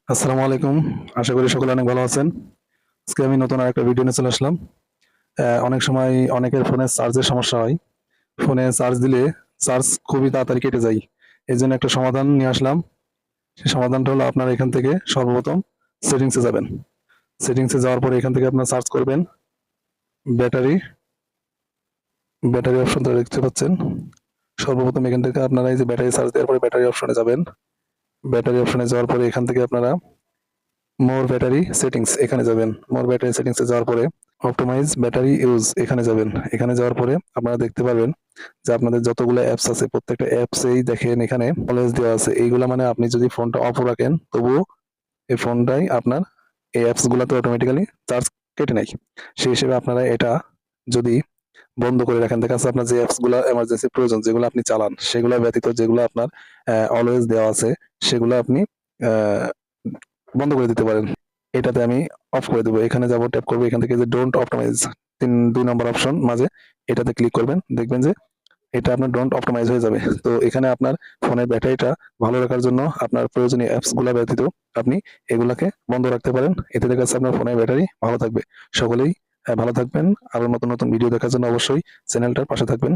আসসালামু আলাইকুম। আশা করি সকলে অনেক ভালো আছেন। আজকে আমি নতুন আরেকটা ভিডিও নিয়ে চলে আসলাম। অনেক সময় অনেকের ফোনে চার্জের সমস্যা হয়। ফোনে চার্জ দিলে চার্জ খুবই তাড়াতাড়ি কেটে যায়। এজন্য একটা সমাধান নিয়ে আসলাম। সেই সমাধানটা হলো আপনারা এখান থেকে সর্বপ্রথম সেটিংসে যাবেন। সেটিংসে যাওয়ার পরে এখান থেকে আপনারা সার্চ করবেন ব্যাটারি, ব্যাটারি অপশনটা দেখতে পাচ্ছেন। সর্বপ্রথম এখান থেকে আপনারা এই যে ব্যাটারি চার্জ দেওয়ার পরে ব্যাটারি অপশনে যাবেন। ব্যাটারি অপশনে যাওয়ার পরে এখান থেকে আপনারা মোর ব্যাটারি সেটিংস এখানে যাবেন। মোর ব্যাটারি সেটিংস এ যাওয়ার পরে অপটিমাইজ ব্যাটারি ইউজ এখানে যাবেন। এখানে যাওয়ার পরে আপনারা দেখতে পারবেন যে আপনাদের যতগুলো অ্যাপস আছে প্রত্যেকটা অ্যাপসেই দেখেন এখানে অলওয়েজ দেওয়া আছে। এইগুলা মানে আপনি যদি ফোনটা অফ রাখেন তবুও এই ফোনটাই আপনার এই অ্যাপস গুলাতে অটোমেটিক্যালি চার্জ কেটে নেয়। সেই হিসেবে আপনারা এটা যদি বন্ধ করে রাখেন, দেখা যাচ্ছে আপনার যে অ্যাপস গুলা এমার্জেন্সি প্রয়োজন যেগুলো আপনি চালান সেগুলা ব্যতীত যেগুলো আপনার অলওয়েজ দেওয়া আছে সেগুলো আপনি আহ বন্ধ করে দিতে পারেন। এটাতে আমি অফ করে দেবো। এখানে যাব, ট্যাপ করবো, এখান থেকে যে ডোন্ট অপটিমাইজ ২ নম্বর অপশন মাঝে এটাতে ক্লিক করবেন। দেখবেন যে এটা আপনার ডোন্ট অপটিমাইজ হয়ে যাবে। তো এখানে আপনার ফোনের ব্যাটারিটা ভালো রাখার জন্য আপনার প্রয়োজনীয় অ্যাপস গুলা ব্যতীত আপনি এগুলাকে বন্ধ রাখতে পারেন। এতে দেখা যাচ্ছে আপনার ফোনের ব্যাটারি ভালো থাকবে। সকলেই ভালো থাকবেন। আরো নতুন নতুন ভিডিও দেখার জন্য অবশ্যই চ্যানেলটার পাশে থাকবেন।